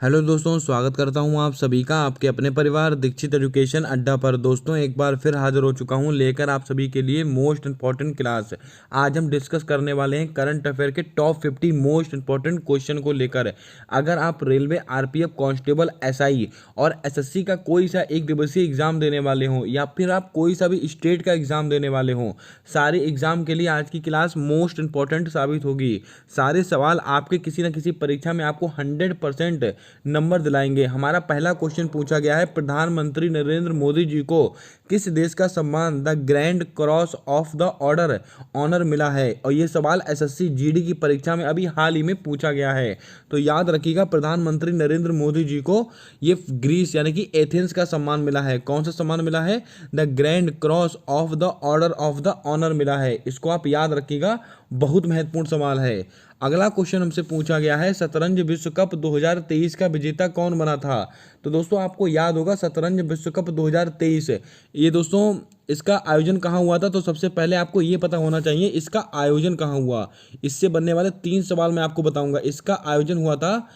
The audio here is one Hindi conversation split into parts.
हेलो दोस्तों, स्वागत करता हूं आप सभी का आपके अपने परिवार दीक्षित एजुकेशन अड्डा पर। दोस्तों एक बार फिर हाजिर हो चुका हूं लेकर आप सभी के लिए मोस्ट इंपॉर्टेंट क्लास। आज हम डिस्कस करने वाले हैं करंट अफेयर के टॉप 50 मोस्ट इंपॉर्टेंट क्वेश्चन को लेकर। अगर आप रेलवे, आरपीएफ, कांस्टेबल, एसआई और एसएससी का कोई सा एक दिवसीय एग्जाम देने वाले हों या फिर आप कोई सा भी स्टेट का एग्जाम देने वाले हों, सारे एग्जाम के लिए आज की क्लास मोस्ट इंपॉर्टेंट साबित होगी। सारे सवाल आपके किसी न किसी परीक्षा में आपको 100% नंबर दिलाएंगे। हमारा पहला क्वेश्चन पूछा गया है, प्रधानमंत्री नरेंद्र मोदी जी को किस देश का सम्मान the grand cross of the order honour मिला है? और ये सवाल एसएससी जीडी की परीक्षा में अभी हाल ही में पूछा गया है। तो याद रखिएगा, प्रधानमंत्री नरेंद्र मोदी जी को ये ग्रीस यानी कि एथेंस का सम्मान मिला है। कौन सा सम्मान मिला है? The grand cross of the order of the honour मिला है। इसको आप याद रखिएगा, बहुत महत्वपूर्ण सवाल है। अगला क्वेश्चन हमसे पूछा गया है, शतरंज विश्व कप 2023 का विजेता कौन बना था? तो दोस्तों आपको याद होगा, शतरंज विश्व कप 2023 ये दोस्तों इसका आयोजन कहाँ हुआ था? तो सबसे पहले आपको ये पता होना चाहिए इसका आयोजन कहाँ हुआ। इससे बनने वाले 3 सवाल मैं आपको बताऊंगा। इसका आयोजन हुआ था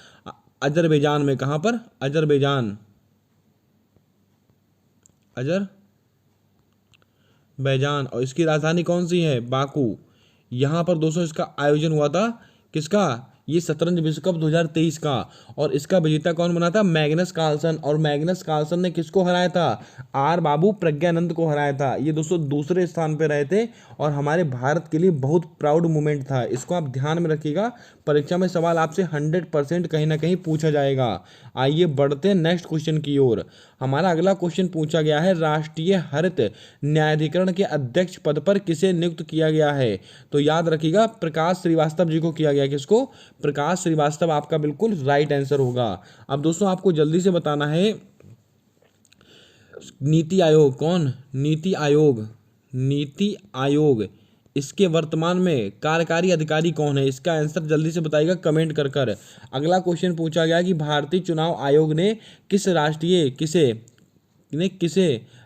अजरबैजान में। कहाँ पर? Azerbaijan, Azerbaijan. और इसकी राजधानी कौन सी है? बाकू। यहाँ पर दोस्तों इसका आयोजन हुआ था। किसका? ये शतरंज विश्व कप 2023 का। और इसका विजेता कौन बना था? Magnus Carlsen. और मैग्नस कार्लसन ने किसको हराया था? आर बाबू प्रज्ञानंद को हराया था। ये दोस्तों दूसरे स्थान पे रहे थे और हमारे भारत के लिए बहुत प्राउड मोमेंट था। इसको आप ध्यान में रखिएगा, परीक्षा में सवाल आपसे 100% कहीं ना कहीं पूछा जाएगा। आइए बढ़ते हैं नेक्स्ट क्वेश्चन की ओर। हमारा अगला क्वेश्चन पूछा गया है, राष्ट्रीय हरित न्यायाधिकरण के अध्यक्ष पद पर किसे नियुक्त किया गया है? तो याद रखिएगा, प्रकाश श्रीवास्तव जी को किया गया। किसको? प्रकाश श्रीवास्तव आपका बिल्कुल राइट आंसर होगा। अब दोस्तों आपको जल्दी से बताना है, नीति आयोग कौन? नीति आयोग इसके वर्तमान में कार्यकारी अधिकारी कौन है? इसका आंसर जल्दी से बताइएगा कमेंट कर कर। अगला क्वेश्चन पूछा गया कि भारतीय चुनाव आयोग ने किसे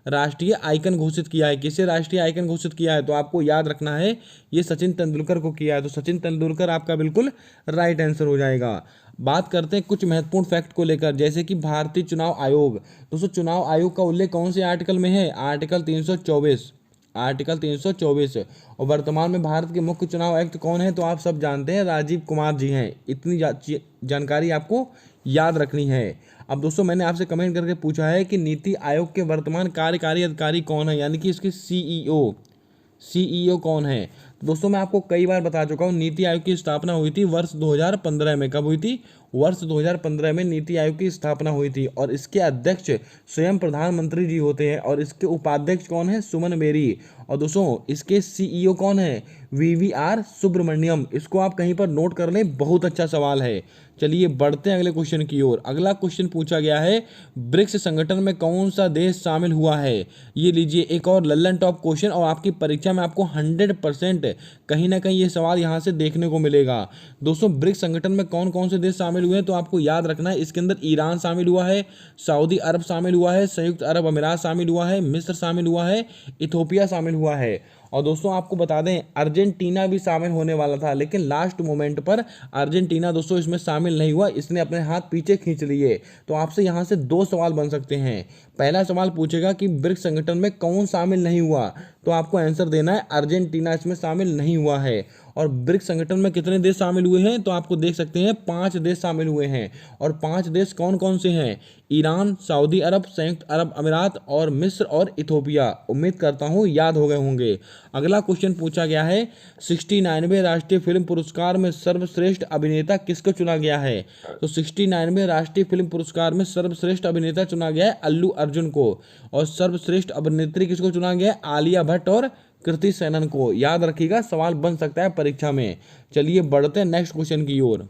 राष्ट्रीय आइकन घोषित किया है? किसे राष्ट्रीय आइकन घोषित किया है? तो आपको याद रखना है, ये सचिन तेंदुलकर को किया है। तो सचिन तेंदुलकर आपका बिल्कुल राइट आंसर हो जाएगा। बात करते हैं कुछ महत्वपूर्ण फैक्ट को लेकर, जैसे कि भारतीय चुनाव आयोग। दोस्तों चुनाव आयोग का उल्लेख कौन से आर्टिकल में है? आर्टिकल 324। और वर्तमान में भारत के मुख्य चुनाव आयुक्त कौन है? तो आप सब जानते हैं, राजीव कुमार जी हैं। इतनी जानकारी आपको याद रखनी है। अब दोस्तों मैंने आपसे कमेंट करके पूछा है कि नीति आयोग के वर्तमान कार्यकारी अधिकारी कौन है, यानी कि इसके सीईओ कौन है? तो दोस्तों मैं आपको कई बार बता चुका हूँ, नीति आयोग की स्थापना हुई थी वर्ष 2015 में। कब हुई थी? वर्ष 2015 में नीति आयोग की स्थापना हुई थी। और इसके अध्यक्ष स्वयं प्रधानमंत्री जी होते हैं और इसके उपाध्यक्ष कौन है? सुमन बेरी। और दोस्तों इसके सीईओ कौन है? वीवीआर सुब्रमण्यम। इसको आप कहीं पर नोट कर लें, बहुत अच्छा सवाल है। चलिए बढ़ते हैं अगले क्वेश्चन की ओर। अगला क्वेश्चन पूछा गया है, ब्रिक्स संगठन में कौन सा देश शामिल हुआ है? ये लीजिए एक और लल्लन टॉप क्वेश्चन, और आपकी परीक्षा में आपको 100% कहीं ना कहीं ये सवाल यहाँ से देखने को मिलेगा। दोस्तों ब्रिक्स संगठन में कौन कौन से देश शामिल हुए हैं? तो आपको याद रखना है, इसके अंदर ईरान शामिल हुआ है, सऊदी अरब शामिल हुआ है, संयुक्त अरब अमीरात शामिल हुआ है, मिस्र शामिल हुआ है, इथोपिया शामिल हुआ है। और दोस्तों आपको बता दें, अर्जेंटीना भी शामिल होने वाला था, लेकिन लास्ट मोमेंट पर अर्जेंटीना दोस्तों इसमें शामिल नहीं हुआ, इसने अपने हाथ पीछे खींच लिए। तो आपसे यहाँ से 2 सवाल बन सकते हैं। पहला सवाल पूछेगा कि ब्रिक्स संगठन में कौन शामिल नहीं हुआ? तो आपको आंसर देना है अर्जेंटीना इसमें शामिल नहीं हुआ है। और ब्रिक्स संगठन में कितने देश शामिल हुए हैं? तो आपको देख सकते हैं 5 देश शामिल हुए हैं। और 5 देश कौन कौन से हैं? ईरान, सऊदी अरब, संयुक्त अरब अमीरात और मिस्र और इथोपिया। उम्मीद करता हूँ याद हो गए होंगे। अगला क्वेश्चन पूछा गया है, 69वें राष्ट्रीय फिल्म पुरस्कार में सर्वश्रेष्ठ अभिनेता किसको चुना गया है? तो 69वें राष्ट्रीय फिल्म पुरस्कार में सर्वश्रेष्ठ अभिनेता चुना गया है अल्लू अर्जुन को। और सर्वश्रेष्ठ अभिनेत्री किसको चुना गया है? आलिया भट्ट और कृति सेनन को। याद रखिएगा, सवाल बन सकता है परीक्षा में। चलिए बढ़ते हैं नेक्स्ट क्वेश्चन की ओर।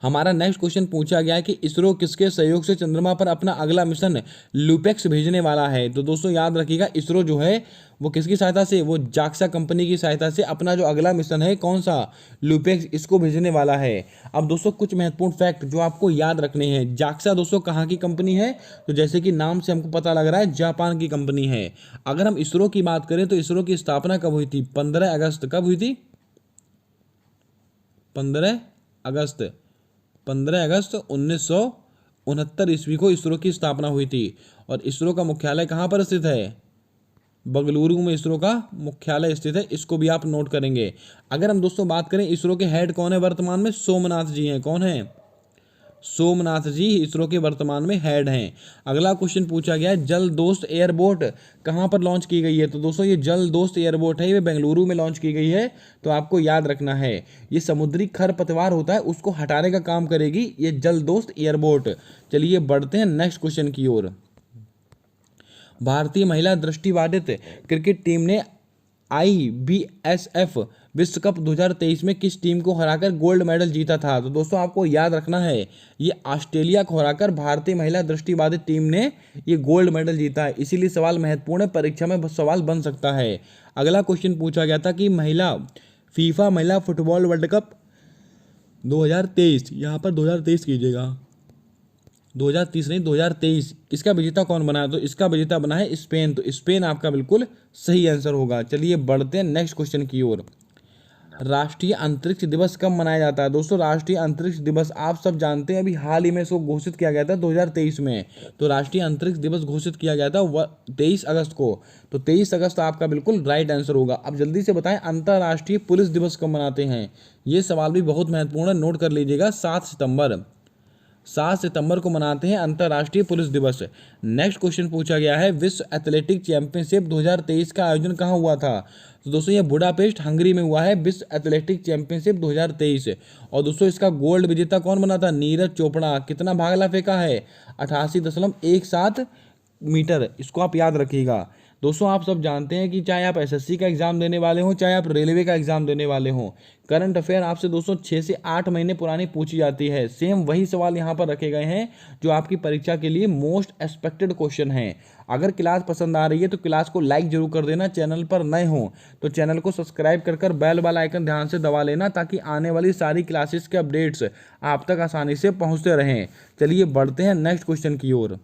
हमारा नेक्स्ट क्वेश्चन पूछा गया है कि इसरो किसके सहयोग से चंद्रमा पर अपना अगला मिशन लूपेक्स भेजने वाला है? तो दोस्तों याद रखिएगा, इसरो जो है वो किसकी सहायता से? वो जाक्सा कंपनी की सहायता से अपना जो अगला मिशन है, कौन सा? लूपेक्स, इसको भेजने वाला है। अब दोस्तों कुछ महत्वपूर्ण फैक्ट जो आपको याद रखने हैं। जाक्सा दोस्तों कहाँ की कंपनी है? तो जैसे कि नाम से हमको पता लग रहा है, जापान की कंपनी है। अगर हम इसरो की बात करें तो इसरो की स्थापना कब हुई थी? 15 अगस्त। कब हुई थी? 15 अगस्त 15 अगस्त 1969 ईस्वी को इसरो की स्थापना हुई थी। और इसरो का मुख्यालय कहाँ पर स्थित है? बंगलुरु में इसरो का मुख्यालय स्थित है, इसको भी आप नोट करेंगे। अगर हम दोस्तों बात करें इसरो के हेड कौन है वर्तमान में? सोमनाथ जी हैं। कौन है? सोमनाथ जी इसरो के वर्तमान में हेड हैं। अगला क्वेश्चन पूछा गया है, जल दोस्त एयरबोट कहाँ पर लॉन्च की गई है? तो दोस्तों ये जल दोस्त एयरबोट है, ये बेंगलुरु में लॉन्च की गई है, तो आपको याद रखना है। ये समुद्री खरपतवार होता है उसको हटाने का काम करेगी ये जल दोस्त एयरबोट। चलिए बढ़ते हैं नेक्स्ट क्वेश्चन की ओर। भारतीय महिला दृष्टिबाधित क्रिकेट टीम ने IBSF विश्व कप 2023 में किस टीम को हराकर गोल्ड मेडल जीता था? तो दोस्तों आपको याद रखना है, ये ऑस्ट्रेलिया को हराकर भारतीय महिला दृष्टिबाधित टीम ने ये गोल्ड मेडल जीता है। इसीलिए सवाल महत्वपूर्ण है, परीक्षा में सवाल बन सकता है। अगला क्वेश्चन पूछा गया था कि फीफा महिला फुटबॉल वर्ल्ड कप 2023, यहाँ पर 2023 कीजिएगा, 2030 नहीं 2023, इसका विजेता कौन बना है? तो इसका विजेता बना है स्पेन। तो स्पेन आपका बिल्कुल सही आंसर होगा। चलिए बढ़ते हैं नेक्स्ट क्वेश्चन की ओर। राष्ट्रीय अंतरिक्ष दिवस कब मनाया जाता है? दोस्तों राष्ट्रीय अंतरिक्ष दिवस आप सब जानते हैं, अभी हाल ही में इसको घोषित किया गया था 2023 में। तो राष्ट्रीय अंतरिक्ष दिवस घोषित किया गया था 23 अगस्त को। तो 23 अगस्त आपका बिल्कुल राइट आंसर होगा। अब जल्दी से बताएं अंतर्राष्ट्रीय पुलिस दिवस कब मनाते हैं? ये सवाल भी बहुत महत्वपूर्ण है, नोट कर लीजिएगा। 7 सितंबर को मनाते हैं अंतर्राष्ट्रीय पुलिस दिवस। नेक्स्ट क्वेश्चन पूछा गया है, विश्व एथलेटिक चैंपियनशिप 2023 का आयोजन कहाँ हुआ था? तो दोस्तों ये बुडापेस्ट हंगरी में हुआ है, विश्व एथलेटिक चैंपियनशिप 2023। और दोस्तों इसका गोल्ड विजेता कौन बना था? नीरज चोपड़ा। कितना भागला फेंका है? 88.17 मीटर। इसको आप याद रखिएगा। दोस्तों आप सब जानते हैं कि चाहे आप एसएससी का एग्जाम देने वाले हों, चाहे आप रेलवे का एग्जाम देने वाले हों, करंट अफेयर आपसे दोस्तों 6 से 8 महीने पुरानी पूछी जाती है। सेम वही सवाल यहाँ पर रखे गए हैं जो आपकी परीक्षा के लिए मोस्ट एक्सपेक्टेड क्वेश्चन हैं। अगर क्लास पसंद आ रही है तो क्लास को लाइक जरूर कर देना। चैनल पर नए हो तो चैनल को सब्सक्राइब कर बेल वाला आइकन ध्यान से दबा लेना, ताकि आने वाली सारी क्लासेस के अपडेट्स आप तक आसानी से पहुँचते रहें। चलिए बढ़ते हैं नेक्स्ट क्वेश्चन की ओर।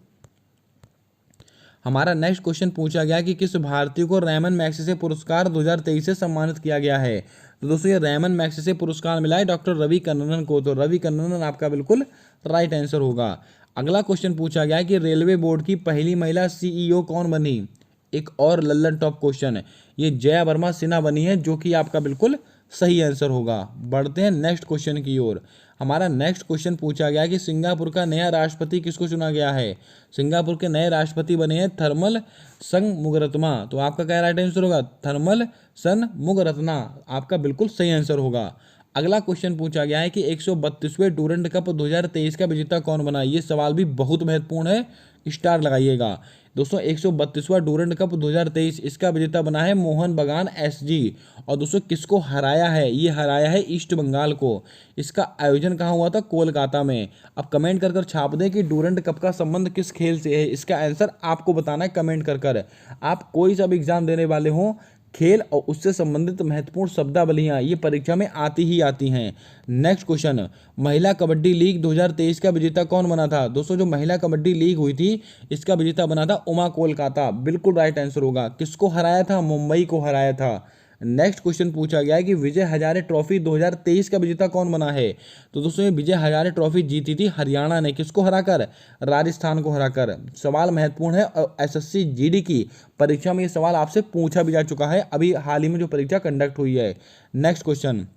हमारा नेक्स्ट क्वेश्चन पूछा गया कि किस भारतीय को रैमन मैग्सेसे पुरस्कार 2023 से सम्मानित किया गया है? तो दोस्तों ये रैमन मैग्सेसे पुरस्कार मिला है डॉक्टर रवि कन्नन को। तो रवि कन्नन आपका बिल्कुल राइट आंसर होगा। अगला क्वेश्चन पूछा गया कि रेलवे बोर्ड की पहली महिला CEO कौन बनी? एक और लल्लन टॉप क्वेश्चन है, ये जया वर्मा सिन्हा बनी है, जो कि आपका बिल्कुल सही आंसर होगा। बढ़ते हैं नेक्स्ट क्वेश्चन की ओर। हमारा नेक्स्ट क्वेश्चन पूछा गया कि सिंगापुर का नया राष्ट्रपति किसको चुना गया है? सिंगापुर के नए राष्ट्रपति बने हैं थर्मल संगमुगरत्ना। तो आपका क्या राइट आंसर होगा? थर्मल संगमुगरत्ना आपका बिल्कुल सही आंसर होगा। अगला क्वेश्चन पूछा गया है कि 132वें डूरंड कप 2023 का विजेता कौन बना? ये सवाल भी बहुत महत्वपूर्ण है, स्टार लगाइएगा। दोस्तों 132वां डूरंड कप 2023 इसका विजेता बना है मोहन बगान SG। और दोस्तों किसको हराया है? ये हराया है ईस्ट बंगाल को। इसका आयोजन कहाँ हुआ था? कोलकाता में। अब कमेंट कर छाप दें कि डूरंड कप का संबंध किस खेल से है। इसका आंसर आपको बताना है कमेंट कर। आप कोई सा भी एग्जाम देने वाले हों, खेल और उससे संबंधित महत्वपूर्ण शब्दावलियां ये परीक्षा में आती ही आती हैं। नेक्स्ट क्वेश्चन, महिला कबड्डी लीग 2023 का विजेता कौन बना था? दोस्तों जो महिला कबड्डी लीग हुई थी इसका विजेता बना था उमा कोलकाता। बिल्कुल राइट आंसर होगा। किसको हराया था? मुंबई को हराया था। नेक्स्ट क्वेश्चन पूछा गया है कि विजय हजारे ट्रॉफी 2023 का विजेता कौन बना है? तो दोस्तों ये विजय हजारे ट्रॉफी जीती थी हरियाणा ने। किसको हराकर? राजस्थान को हराकर। सवाल महत्वपूर्ण है और SSC GD की परीक्षा में ये सवाल आपसे पूछा भी जा चुका है, अभी हाल ही में जो परीक्षा कंडक्ट हुई है। नेक्स्ट क्वेश्चन,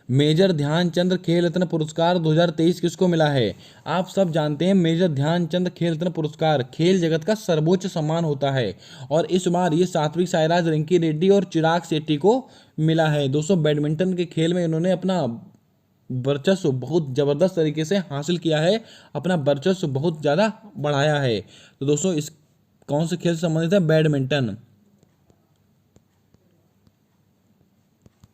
मेजर ध्यानचंद खेल रत्न पुरस्कार 2023 किसको मिला है? आप सब जानते हैं मेजर ध्यानचंद खेल रत्न पुरस्कार खेल जगत का सर्वोच्च सम्मान होता है, और इस बार ये सात्विक साईराज, रिंकी रेड्डी और चिराग शेट्टी को मिला है। दोस्तों बैडमिंटन के खेल में इन्होंने अपना वर्चस्व बहुत ज़बरदस्त तरीके से हासिल किया है, अपना वर्चस्व बहुत ज़्यादा बढ़ाया है। तो दोस्तों इस कौन से खेल से संबंधित है? बैडमिंटन।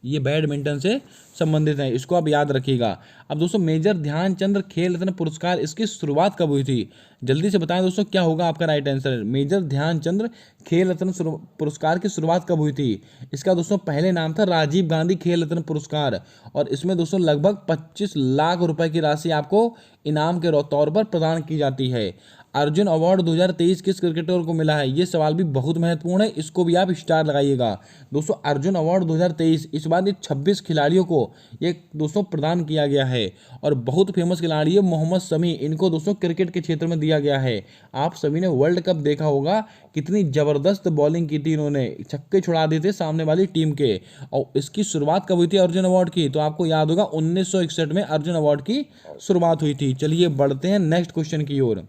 ये बैडमिंटन से संबंधित है, इसको आप याद रखिएगा। अब दोस्तों मेजर ध्यानचंद खेल रत्न पुरस्कार इसकी शुरुआत कब हुई थी? जल्दी से बताएं दोस्तों क्या होगा आपका राइट आंसर। मेजर ध्यानचंद खेल रत्न पुरस्कार की शुरुआत कब हुई थी? इसका दोस्तों पहले नाम था राजीव गांधी खेल रत्न पुरस्कार, और इसमें दोस्तों लगभग 25 लाख रुपए की राशि आपको इनाम के तौर पर प्रदान की जाती है। अर्जुन अवार्ड 2023 किस क्रिकेटर को मिला है? ये सवाल भी बहुत महत्वपूर्ण है, इसको भी आप स्टार लगाइएगा। दोस्तों अर्जुन अवार्ड 2023 इस बार ये 26 खिलाड़ियों को ये दोस्तों प्रदान किया गया है और बहुत फेमस खिलाड़ी है मोहम्मद शमी, इनको दोस्तों क्रिकेट के क्षेत्र में दिया गया है। आप सभी ने वर्ल्ड कप देखा होगा, कितनी जबरदस्त बॉलिंग की थी इन्होंने, छक्के छुड़ा दिए थे सामने वाली टीम के। और इसकी शुरुआत कब हुई थी अर्जुन अवार्ड की? तो आपको याद होगा 1961 में अर्जुन अवार्ड की शुरुआत हुई थी। चलिए बढ़ते हैं नेक्स्ट क्वेश्चन की ओर।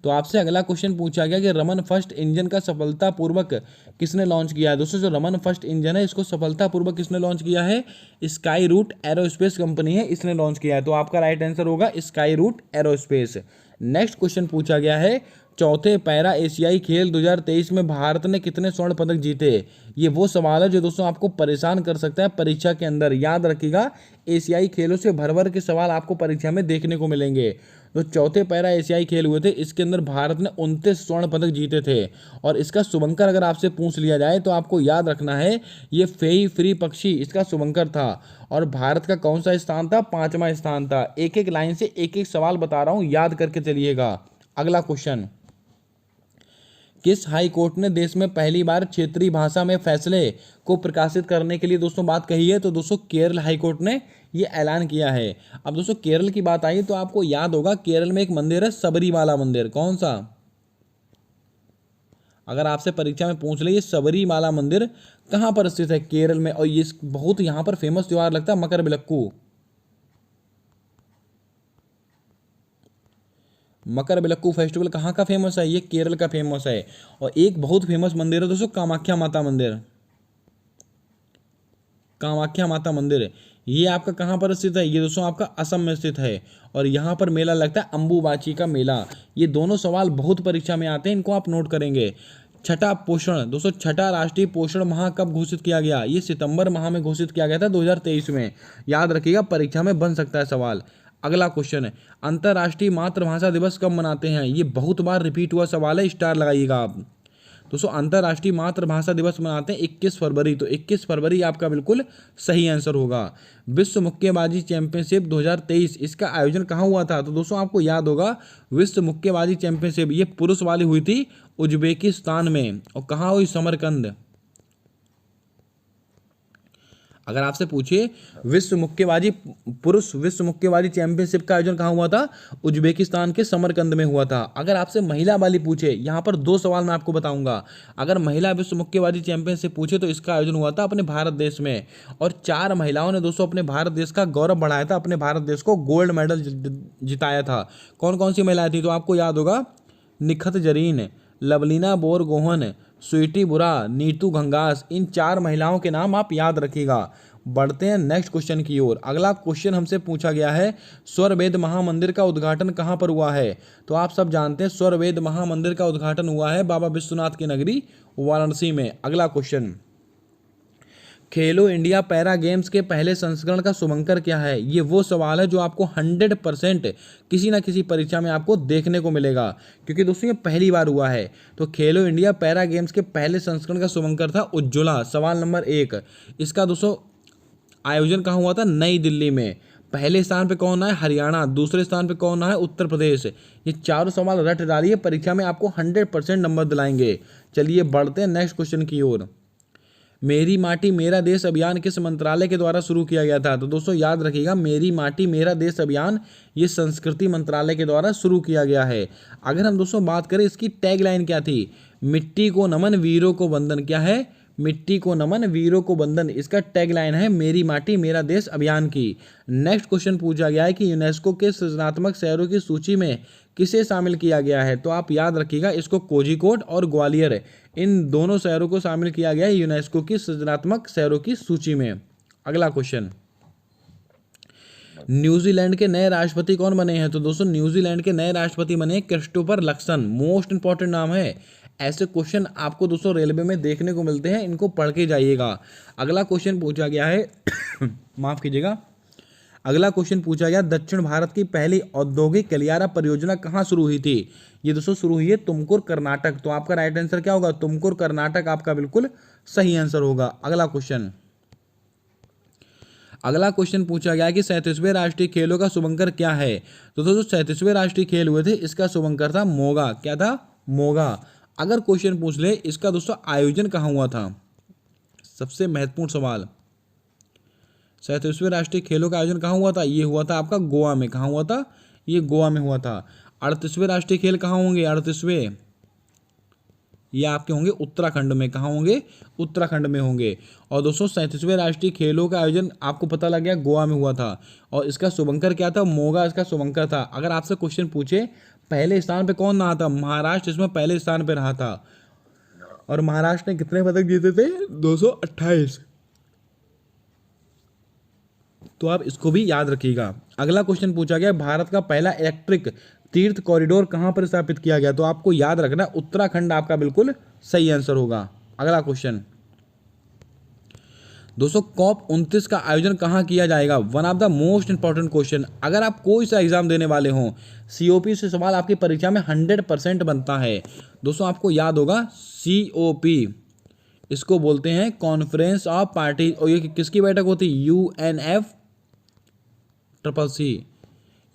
तो आपसे अगला क्वेश्चन पूछा गया कि रमन फर्स्ट इंजन का सफलतापूर्वक किसने लॉन्च किया है? दोस्तों जो रमन फर्स्ट इंजन है इसको सफलतापूर्वक किसने लॉन्च किया है? स्काई रूट एरोस्पेस कंपनी है, इसने लॉन्च किया है। तो आपका राइट आंसर होगा Skyroot Aerospace. Next question पूछा गया है चौथे पैरा एशियाई खेल 2023 में भारत ने कितने स्वर्ण पदक जीते? ये वो सवाल है जो दोस्तों आपको परेशान कर सकता है परीक्षा के अंदर। याद रखिएगा एशियाई खेलों से भर भर के सवाल आपको परीक्षा में देखने को मिलेंगे। तो चौथे पैरा एशियाई खेल हुए थे, इसके अंदर भारत ने 29 स्वर्ण पदक जीते थे। और इसका शुभंकर अगर आपसे पूछ लिया जाए तो आपको याद रखना है ये फेई फ्री पक्षी इसका शुभंकर था। और भारत का कौन सा स्थान था? 5वां स्थान था। एक एक लाइन से एक एक सवाल बता रहा हूं, याद करके चलिएगा। अगला क्वेश्चन, किस हाई कोर्ट ने देश में पहली बार क्षेत्रीय भाषा में फैसले को प्रकाशित करने के लिए दोस्तों बात कही है? तो दोस्तों केरल हाई कोर्ट ने ये ऐलान किया है। अब दोस्तों केरल की बात आई तो आपको याद होगा केरल में एक मंदिर है सबरीमाला मंदिर। कौन सा? अगर आपसे परीक्षा में पूछ ले ये सबरीमाला मंदिर कहाँ पर स्थित है? केरल में। और ये बहुत यहाँ पर फेमस त्योहार लगता है मकर बिलक्कू। मकर बिलक्कू फेस्टिवल कहाँ का फेमस है? ये केरल का फेमस है। और एक बहुत फेमस मंदिर है दोस्तों कामाख्या माता मंदिर। कामाख्या माता मंदिर ये आपका कहाँ पर स्थित है? ये दोस्तों आपका असम में स्थित है। और यहाँ पर मेला लगता है अंबुबाची का मेला। ये दोनों सवाल बहुत परीक्षा में आते हैं, इनको आप नोट करेंगे। छठा पोषण, दोस्तों छठा राष्ट्रीय पोषण माह कब घोषित किया गया? ये सितंबर माह में घोषित किया गया था 2023 में। याद रखिएगा परीक्षा में बन सकता है सवाल। अगला क्वेश्चन है अंतर्राष्ट्रीय मातृभाषा दिवस कब मनाते हैं? ये बहुत बार रिपीट हुआ सवाल है, स्टार लगाइएगा आप। दोस्तों अंतर्राष्ट्रीय मातृभाषा दिवस मनाते हैं 21 फरवरी। तो 21 फरवरी आपका बिल्कुल सही आंसर होगा। विश्व मुक्केबाजी चैंपियनशिप 2023 इसका आयोजन कहाँ हुआ था? तो दोस्तों आपको याद होगा विश्व मुक्केबाजी चैंपियनशिप ये पुरुष वाली हुई थी उज्बेकिस्तान में। और कहाँ हुई? समरकंद। अगर आपसे पूछिए पुरुष विश्व मुक्केबाजी चैंपियनशिप का आयोजन कहाँ हुआ था? उज्बेकिस्तान के समरकंद में हुआ था। अगर आपसे महिला वाली पूछे, यहाँ पर दो सवाल मैं आपको बताऊंगा। अगर महिला विश्व मुक्केबाजी चैंपियनशिप पूछे तो इसका आयोजन हुआ था अपने भारत देश में। और 4 महिलाओं ने दोस्तों अपने भारत देश का गौरव बढ़ाया था, अपने भारत देश को गोल्ड मेडल जिताया था। कौन कौन सी महिलाएं थी? तो आपको याद होगा निखत जरीन, लवलीना बोरगोहन, स्वीटी बुरा, नीतू घंगास। इन 4 महिलाओं के नाम आप याद रखिएगा। बढ़ते हैं नेक्स्ट क्वेश्चन की ओर। अगला क्वेश्चन हमसे पूछा गया है स्वरवेद महामंदिर का उद्घाटन कहाँ पर हुआ है? तो आप सब जानते हैं स्वरवेद महामंदिर का उद्घाटन हुआ है बाबा विश्वनाथ की नगरी वाराणसी में। अगला क्वेश्चन, खेलो इंडिया पैरा गेम्स के पहले संस्करण का शुभंकर क्या है? ये वो सवाल है जो आपको 100% किसी ना किसी परीक्षा में आपको देखने को मिलेगा, क्योंकि दोस्तों ये पहली बार हुआ है। तो खेलो इंडिया पैरा गेम्स के पहले संस्करण का शुभंकर था उज्ज्वला। सवाल नंबर 1, इसका दोस्तों आयोजन कहाँ हुआ था? नई दिल्ली में। पहले स्थान पे कौन है? हरियाणा। दूसरे स्थान पे कौन है? उत्तर प्रदेश। ये चारों सवाल रट डालिए, परीक्षा में आपको 100% नंबर दिलाएंगे। चलिए बढ़ते हैं नेक्स्ट क्वेश्चन की ओर। मेरी माटी मेरा देश अभियान किस मंत्रालय के द्वारा शुरू किया गया था? तो दोस्तों याद रखिएगा मेरी माटी मेरा देश अभियान ये संस्कृति मंत्रालय के द्वारा शुरू किया गया है। अगर हम दोस्तों बात करें इसकी टैगलाइन क्या थी? मिट्टी को नमन वीरों को वंदन। क्या है? मिट्टी को नमन वीरों को वंदन, इसका टैगलाइन है मेरी माटी मेरा देश अभियान की। नेक्स्ट क्वेश्चन पूछा गया है कि यूनेस्को के सृजनात्मक शहरों की सूची में किसे शामिल किया गया है? तो आप याद रखिएगा इसको कोझिकोड और ग्वालियर इन दोनों शहरों को शामिल किया गया है यूनेस्को की सृजनात्मक शहरों की सूची में। अगला क्वेश्चन, न्यूजीलैंड के नए राष्ट्रपति कौन बने हैं? तो दोस्तों न्यूजीलैंड के नए राष्ट्रपति बने क्रिस्टोफर लक्सन। मोस्ट इंपॉर्टेंट नाम है। ऐसे क्वेश्चन आपको दोस्तों रेलवे में देखने को मिलते हैं, इनको पढ़ के जाइएगा। अगला क्वेश्चन पूछा गया है माफ कीजिएगा, अगला क्वेश्चन पूछा गया दक्षिण भारत की पहली औद्योगिक गलियारा परियोजना कहाँ शुरू हुई थी? ये दोस्तों शुरू हुई है तुमकुर कर्नाटक। तो आपका राइट आंसर क्या होगा? तुमकुर कर्नाटक आपका बिल्कुल सही आंसर होगा। अगला क्वेश्चन, अगला क्वेश्चन पूछा गया कि 37वें राष्ट्रीय खेलों का शुभंकर क्या है। तो दोस्तों 37वें राष्ट्रीय खेल हुए थे, इसका शुभंकर था मोगा। क्या था? मोगा। अगर क्वेश्चन पूछ ले इसका दोस्तों आयोजन कहाँ हुआ था, सबसे महत्वपूर्ण सवाल, 37वें राष्ट्रीय खेलों का आयोजन कहाँ हुआ था? ये हुआ था आपका गोवा में। कहाँ हुआ था? ये गोवा में हुआ था। 38वें राष्ट्रीय खेल कहाँ होंगे? 38वें ये आपके होंगे उत्तराखंड में। कहाँ होंगे? उत्तराखंड में होंगे। और दोस्तों 37वें राष्ट्रीय खेलों का आयोजन आपको पता लग गया गोवा में हुआ था, और इसका शुभंकर क्या था? मोगा इसका शुभंकर था। अगर आपसे क्वेश्चन पूछे पहले स्थान पे कौन रहा था? महाराष्ट्र इसमें पहले स्थान पे रहा था। और महाराष्ट्र ने कितने पदक जीते थे? 228। तो आप इसको भी याद रखिएगा। अगला क्वेश्चन पूछा गया भारत का पहला इलेक्ट्रिक तीर्थ कॉरिडोर कहां पर स्थापित किया गया? तो आपको याद रखना उत्तराखंड आपका बिल्कुल सही आंसर होगा। अगला क्वेश्चन दोस्तों COP29 का आयोजन कहां किया जाएगा? One of the most important question. अगर आप कोई सा एग्जाम देने वाले हो, COP से सवाल आपकी परीक्षा में 100% बनता है। दोस्तों आपको याद होगा COP इसको बोलते हैं कॉन्फ्रेंस ऑफ पार्टी, और ये किसकी बैठक होती है? UNFCCC,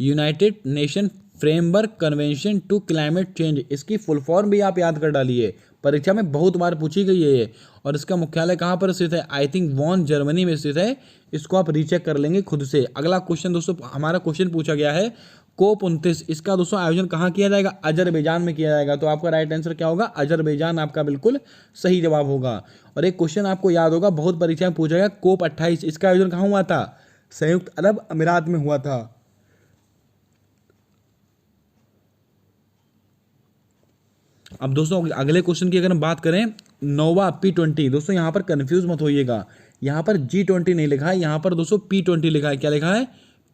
United Nation Framework Convention to climate change. इसकी फुल फॉर्म भी आप याद कर डालिए, परीक्षा में बहुत बार पूछी गई है ये। और इसका मुख्यालय कहाँ पर स्थित है? आई थिंक वॉन जर्मनी में स्थित है। इसको आप रीचेक कर लेंगे खुद से। अगला क्वेश्चन दोस्तों हमारा क्वेश्चन पूछा गया है COP29, इसका दोस्तों आयोजन कहाँ किया जाएगा? अजरबैजान में किया जाएगा। तो आपका राइट आंसर क्या होगा? अजरबैजान आपका बिल्कुल सही जवाब होगा। और एक क्वेश्चन आपको याद होगा, बहुत परीक्षा में पूछा गया, COP28 इसका आयोजन कहाँ हुआ था? संयुक्त अरब अमीरात में हुआ था। अब दोस्तों अगले क्वेश्चन की अगर हम बात करें, नोवा P20, दोस्तों यहाँ पर कंफ्यूज मत होइएगा, यहाँ पर G20 नहीं लिखा है, यहाँ पर दोस्तों P20 लिखा है। क्या लिखा है?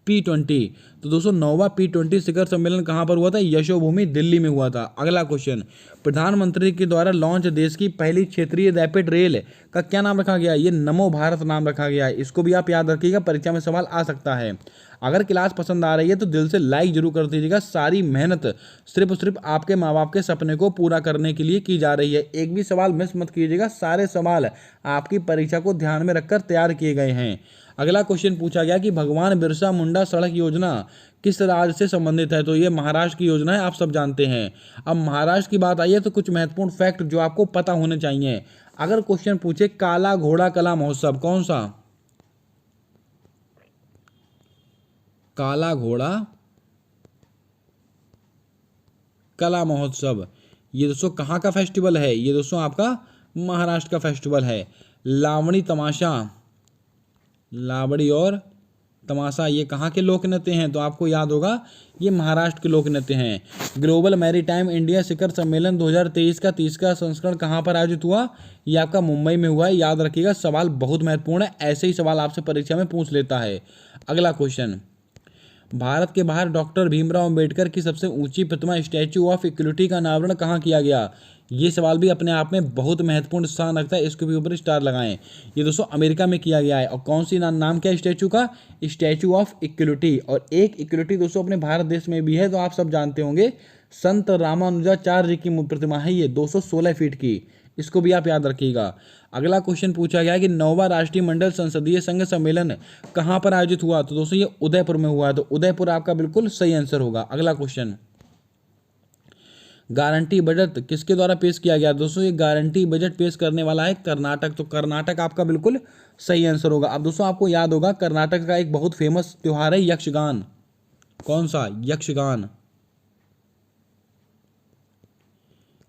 P20। तो दोस्तों नोवा P20 शिखर सम्मेलन कहाँ पर हुआ था? यशोभूमि दिल्ली में हुआ था। अगला क्वेश्चन, प्रधानमंत्री के द्वारा लॉन्च देश की पहली क्षेत्रीय रैपिड रेल का क्या नाम रखा गया? ये नमो भारत नाम रखा गया है। इसको भी आप याद रखिएगा, परीक्षा में सवाल आ सकता है। अगर क्लास पसंद आ रही है तो दिल से लाइक जरूर कर दीजिएगा। सारी मेहनत सिर्फ आपके माँ बाप के सपने को पूरा करने के लिए की जा रही है। एक भी सवाल मिस मत कीजिएगा, सारे सवाल आपकी परीक्षा को ध्यान में रखकर तैयार किए गए हैं। अगला क्वेश्चन पूछा गया कि भगवान बिरसा मुंडा सड़क योजना किस राज्य से संबंधित है? तो ये महाराष्ट्र की योजना है, आप सब जानते हैं। अब महाराष्ट्र की बात आई है तो कुछ महत्वपूर्ण फैक्ट जो आपको पता होने चाहिए। अगर क्वेश्चन पूछे काला घोड़ा कला महोत्सव, कौन सा? काला घोड़ा कला महोत्सव, ये दोस्तों कहाँ का फेस्टिवल है? ये दोस्तों आपका महाराष्ट्र का फेस्टिवल है। लावणी तमाशा, लावड़ी और तमाशा ये कहाँ के लोक नृत्य हैं? तो आपको याद होगा ये महाराष्ट्र के लोक नृत्य हैं। ग्लोबल मैरीटाइम इंडिया शिखर सम्मेलन 2023 का 30वां संस्करण कहाँ पर आयोजित हुआ? ये आपका मुंबई में हुआ है। याद रखिएगा, सवाल बहुत महत्वपूर्ण है, ऐसे ही सवाल आपसे परीक्षा में पूछ लेता है। अगला क्वेश्चन, भारत के बाहर डॉक्टर भीमराव अंबेडकर की सबसे ऊंची प्रतिमा स्टैच्यू ऑफ इक्वलिटी का अनावरण कहाँ किया गया? ये सवाल भी अपने आप में बहुत महत्वपूर्ण स्थान रखता है, इसके भी ऊपर स्टार लगाएं। ये दोस्तों अमेरिका में किया गया है। और कौन सी नाम क्या है स्टैच्यू का? Statue of equality. और एक इक्वलिटी दोस्तों अपने भारत देश में भी है, तो आप सब जानते होंगे, संत रामानुजाचार्य जी की प्रतिमा है ये 216 फीट की। इसको भी आप याद रखिएगा। अगला क्वेश्चन पूछा गया कि 9वां राष्ट्रीय मंडल संसदीय संघ सम्मेलन कहाँ पर आयोजित हुआ? तो दोस्तों ये उदयपुर में हुआ है। तो उदयपुर आपका बिल्कुल सही आंसर होगा। अगला क्वेश्चन, गारंटी बजट किसके द्वारा पेश किया गया? दोस्तों ये गारंटी बजट पेश करने वाला है कर्नाटक। तो कर्नाटक आपका बिल्कुल सही आंसर होगा। अब दोस्तों आपको याद होगा कर्नाटक का एक बहुत फेमस त्योहार है यक्षगान। कौन सा? यक्षगान।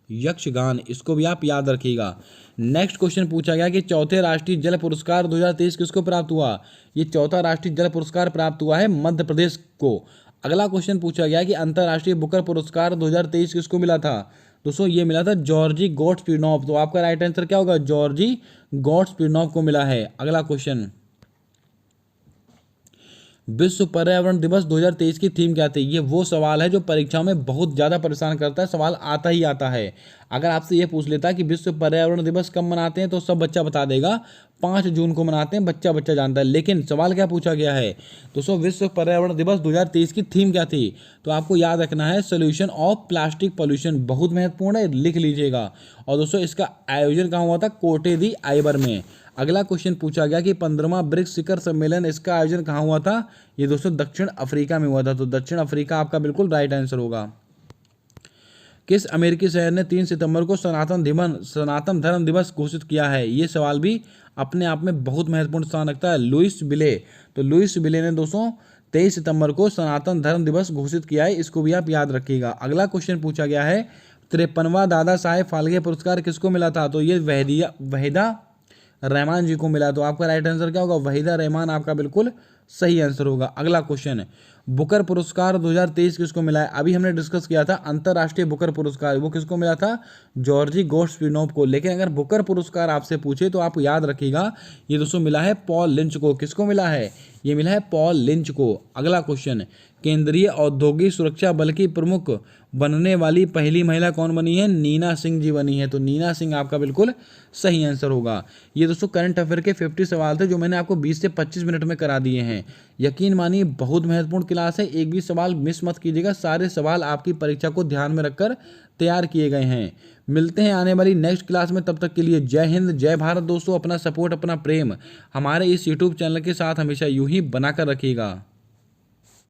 यक्षगान, इसको भी आप याद रखिएगा। नेक्स्ट क्वेश्चन पूछा गया कि चौथे राष्ट्रीय जल पुरस्कार 2023 किसको प्राप्त हुआ? ये चौथा राष्ट्रीय जल पुरस्कार प्राप्त हुआ है मध्य प्रदेश को। अगला क्वेश्चन पूछा गया कि अंतर्राष्ट्रीय बुकर पुरस्कार 2023 किसको मिला था? दोस्तों ये मिला था जॉर्जी गोट्सपिनोव। तो आपका राइट आंसर क्या होगा? जॉर्जी गोट्सपिनोव को मिला है। अगला क्वेश्चन, विश्व पर्यावरण दिवस 2023 की थीम क्या थी? ये वो सवाल है जो परीक्षाओं में बहुत ज़्यादा परेशान करता है, सवाल आता ही आता है। अगर आपसे ये पूछ लेता है कि विश्व पर्यावरण दिवस कब मनाते हैं, तो सब बच्चा बता देगा 5 जून को मनाते हैं, बच्चा बच्चा जानता है। लेकिन सवाल क्या पूछा गया है? दोस्तों विश्व पर्यावरण दिवस 2023 की थीम क्या थी? तो आपको याद रखना है सोल्यूशन ऑफ प्लास्टिक पॉल्यूशन। बहुत महत्वपूर्ण है, लिख लीजिएगा। और दोस्तों इसका आयोजन कहाँ हुआ था? कोटे दी आइबर में। अगला क्वेश्चन पूछा गया कि 15वां ब्रिक्स शिखर सम्मेलन, इसका आयोजन कहाँ हुआ था? ये दोस्तों दक्षिण अफ्रीका में हुआ था। तो दक्षिण अफ्रीका आपका बिल्कुल राइट आंसर होगा। किस अमेरिकी शहर ने 3 सितंबर को सनातन धर्म दिवस घोषित किया है? ये सवाल भी अपने आप में बहुत महत्वपूर्ण स्थान रखता है। लुइस विले। तो लुइस विले ने दोस्तों 23 सितंबर को सनातन धर्म दिवस घोषित किया है, इसको भी आप याद रखिएगा। अगला क्वेश्चन पूछा गया है 53वां दादा साहेब फाल्के पुरस्कार किसको मिला था? तो ये वहीदा रहमान जी को मिला। तो आपका राइट आंसर क्या होगा? वहीदा रहमान आपका बिल्कुल सही आंसर होगा। अगला क्वेश्चन, बुकर पुरस्कार 2023 किसको मिला है? अभी हमने डिस्कस किया था अंतरराष्ट्रीय बुकर पुरस्कार, वो किसको मिला था? जॉर्जी गोस्पिनोव को। लेकिन अगर बुकर पुरस्कार आपसे पूछे तो आप याद रखिएगा, ये दोस्तों मिला है पॉल लिंच को। किसको मिला है? ये मिला है पॉल लिंच को। अगला क्वेश्चन, केंद्रीय औद्योगिक सुरक्षा बल की प्रमुख बनने वाली पहली महिला कौन बनी है? नीना सिंह जी बनी है। तो नीना सिंह आपका बिल्कुल सही आंसर होगा। ये दोस्तों करंट अफेयर के 50 सवाल थे जो मैंने आपको 20 से 25 मिनट में करा दिए हैं। यकीन मानिए बहुत महत्वपूर्ण क्लास है, एक भी सवाल मिस मत कीजिएगा। सारे सवाल आपकी परीक्षा को ध्यान में रखकर तैयार किए गए हैं। मिलते हैं आने वाली नेक्स्ट क्लास में, तब तक के लिए जय हिंद, जय भारत। दोस्तों अपना सपोर्ट, अपना प्रेम हमारे इस यूट्यूब चैनल के साथ हमेशा यूं ही बनाकर रखिएगा।